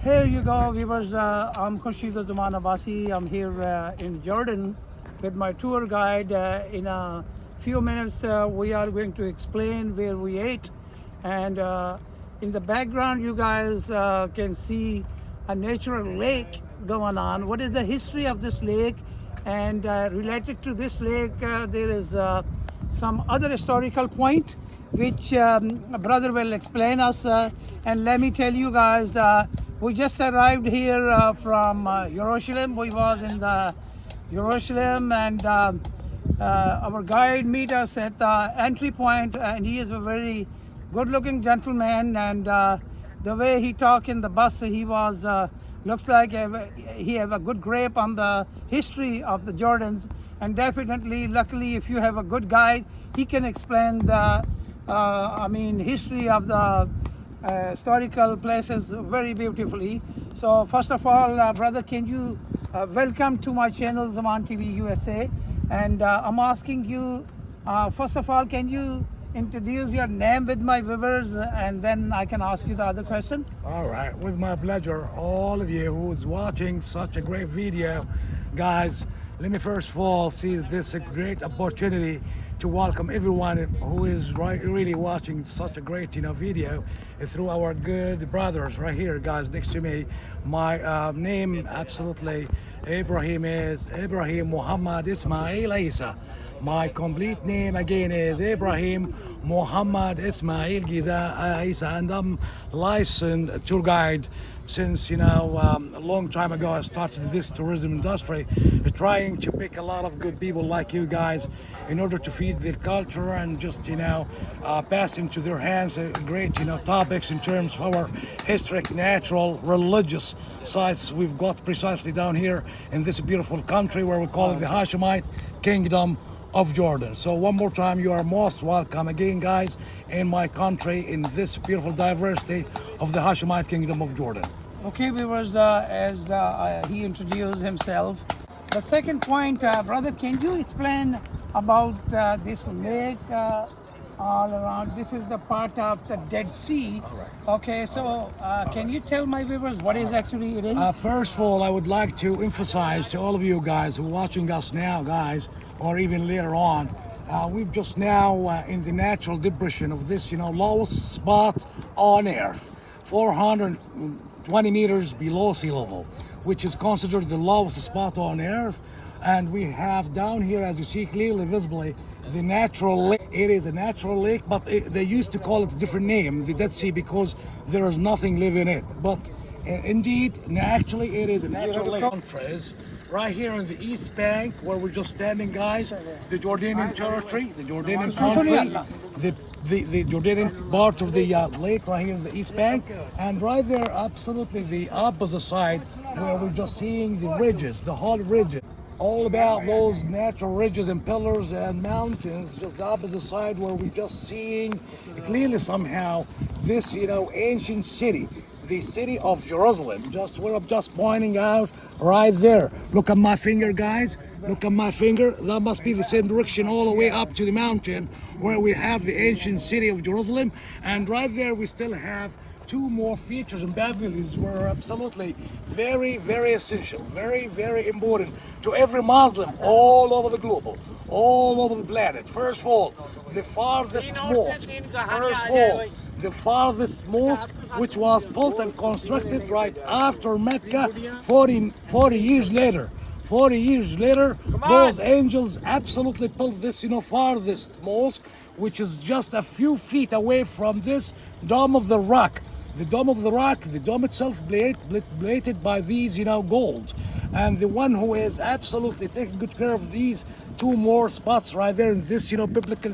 Here you go, viewers. I'm Khurshid Zaman Abbasi. I'm here in Jordan with my tour guide. In a few minutes, we are going to explain where we ate. And in the background, you guys can see a natural lake going on. What is the history of this lake? And related to this lake, there is some other historical point which a brother will explain us. And let me tell you guys, we just arrived here from Jerusalem. We was in the Jerusalem, and our guide meet us at the entry point, and he is a very good-looking gentleman. And the way he talk in the bus, he was looks like he have a good grip on the history of the Jordans. And definitely, luckily, if you have a good guide, he can explain the history of the historical places very beautifully. So first of all, brother, can you welcome to my channel, Zaman TV USA. And I'm asking you, first of all, can you introduce your name with my viewers, and then I can ask you the other questions? All right, with my pleasure. All of you who's watching such a great video, guys, let me first of all see this a great opportunity to welcome everyone who is really watching such a great video through our good brothers right here, guys, next to me. My name absolutely Ibrahim is Ibrahim Muhammad Ismail Isa. My complete name again is Ibrahim Muhammad Ismail Giza Isa, and I'm licensed tour guide since a long time ago. I started this tourism industry, trying to pick a lot of good people like you guys in order to feed their culture and just pass into their hands great topics in terms of our historic, natural, religious sites we've got precisely down here in this beautiful country where we call it the Hashemite Kingdom of Jordan. So one more time, you are most welcome again, guys, in my country, in this beautiful diversity of the Hashemite Kingdom of Jordan. Okay, viewers, as he introduced himself. The second point, brother, can you explain about this lake all around? This is the part of the Dead Sea. All right. Okay, so can you tell my viewers what is actually it is? First of all, I would like to emphasize to all of you guys who are watching us now, guys, or even later on, we've just now in the natural depression of this, lowest spot on Earth, 420 meters below sea level, which is considered the lowest spot on Earth. And we have down here, as you see clearly visibly, the natural lake. It is a natural lake, but they used to call it a different name, the Dead Sea, because there is nothing living in it. But indeed, actually, it is a natural lake. Countries right here on the east bank, where we're just standing, guys, the Jordanian territory, the Jordanian country, the Jordanian part of the lake right here in the east bank, and right there, absolutely the opposite side, where we're just seeing the ridges, the whole ridges. All about those natural ridges and pillars and mountains, just the opposite side where we're just seeing clearly somehow this, ancient city, the city of Jerusalem, just where I'm just pointing out right there. Look at my finger, guys. Look at my finger. That must be the same direction all the way up to the mountain where we have the ancient city of Jerusalem. And right there we still have two more features and pavilions were absolutely very, very essential, very, very important to every Muslim all over the globe, all over the planet. First of all, the farthest mosque. First of all, the farthest mosque, which was built and constructed right after Mecca 40 years later. 40 years later, those angels absolutely built this, farthest mosque, which is just a few feet away from this Dome of the Rock. The Dome of the Rock, the dome itself plated by these, gold. And the one who is absolutely taking good care of these two more spots right there in this, biblical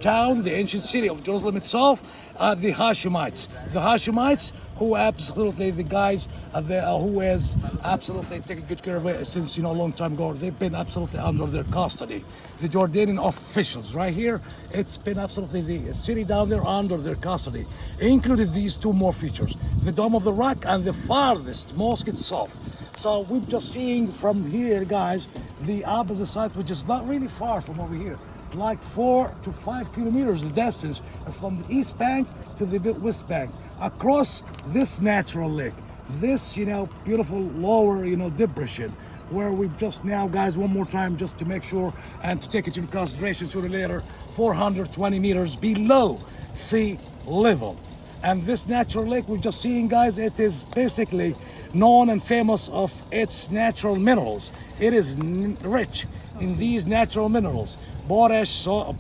town, the ancient city of Jerusalem itself, the Hashemites. The Hashemites, who absolutely the guys who is absolutely taking good care of it since a long time ago. They've been absolutely under their custody. The Jordanian officials right here, it's been absolutely the city down there under their custody. Included these two more features, the Dome of the Rock and the farthest mosque itself. So we're just seeing from here, guys, the opposite side, which is not really far from over here, like 4 to 5 kilometers the distance from the east bank to the west bank. across this natural lake, this, beautiful lower, depression, where we've just now, guys, one more time, just to make sure and to take it into consideration sooner or later, 420 meters below sea level. And this natural lake we're just seeing, guys, it is basically known and famous of its natural minerals. It is rich in these natural minerals: potash, salt,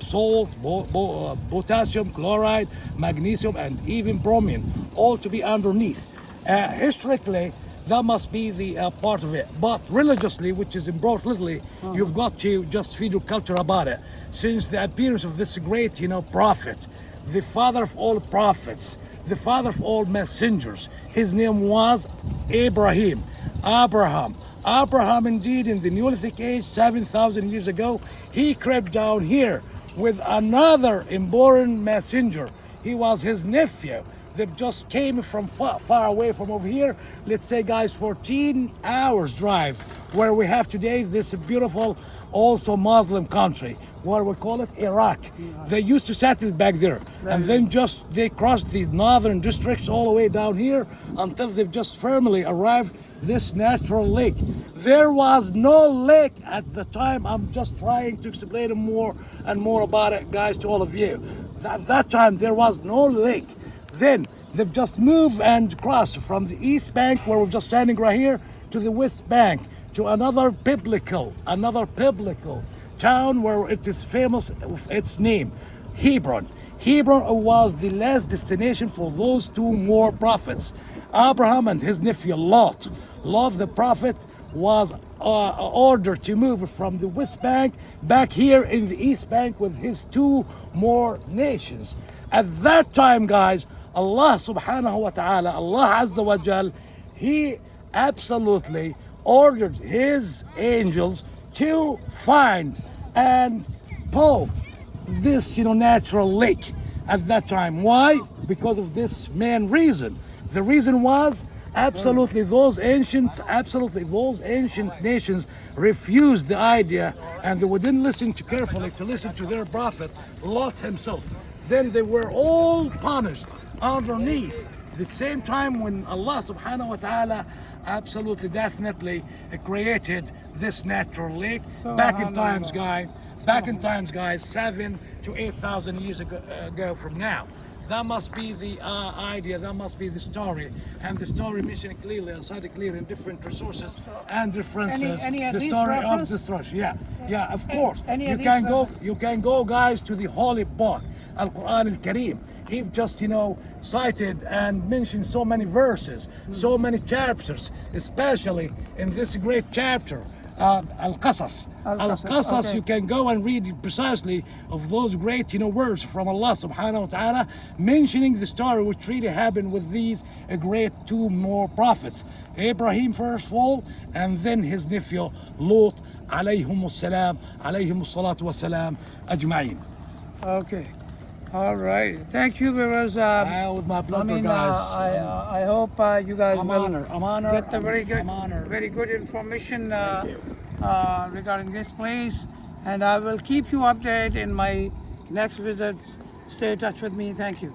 potassium, chloride, magnesium, and even bromine, all to be underneath. Historically, that must be the part of it. But religiously, which is in broad literally, you've got to just feed your culture about it. Since the appearance of this great, prophet, the father of all prophets, the father of all messengers, his name was Abraham. Abraham, indeed, in the Neolithic age, 7,000 years ago, he crept down here with another important messenger. He was his nephew. They've just came from far away from over here. Let's say, guys, 14 hours drive, where we have today this beautiful, also Muslim country, where we call it Iraq. They used to settle back there, and then they crossed the northern districts all the way down here until they've just firmly arrived this natural lake. There was no lake at the time. I'm just trying to explain more and more about it, guys, to all of you. At that time, there was no lake. Then they've just moved and crossed from the east bank, where we're just standing right here, to the west bank, to another biblical town where it is famous of its name, Hebron. Hebron was the last destination for those two more prophets, Abraham and his nephew Lot. Lot the prophet was ordered to move from the west bank back here in the east bank with his two more nations. At that time, guys, Allah subhanahu wa ta'ala, Allah Azza wa Jal, he absolutely ordered his angels to find and pull this, natural lake at that time. Why? Because of this main reason. The reason was absolutely those ancient nations refused the idea, and they didn't listen carefully to listen to their prophet Lot himself. Then they were all punished underneath. The same time when Allah subhanahu wa ta'ala absolutely definitely created this natural lake back in times, guys, 7 to 8,000 years ago from now. That must be the idea, that must be the story. And the story mentioned clearly and cited clearly in different resources and references. Any the story of destruction. Yeah, of course. You can go, guys, to the holy book, Al-Quran Al-Kareem. He just, cited and mentioned so many verses, so many chapters, especially in this great chapter, Al-Qasas. Al-Qasas, okay. You can go and read precisely of those great, words from Allah subhanahu wa ta'ala, mentioning the story which really happened with these great two more prophets. Abraham first of all, and then his nephew Lot, alayhimus salam, alayhimus salatu wassalam, ajma'in. Okay. All right. Thank you, viewers. With my pleasure, guys. I hope you guys I'm get the very good information regarding this place, and I will keep you updated in my next visit. Stay in touch with me. Thank you.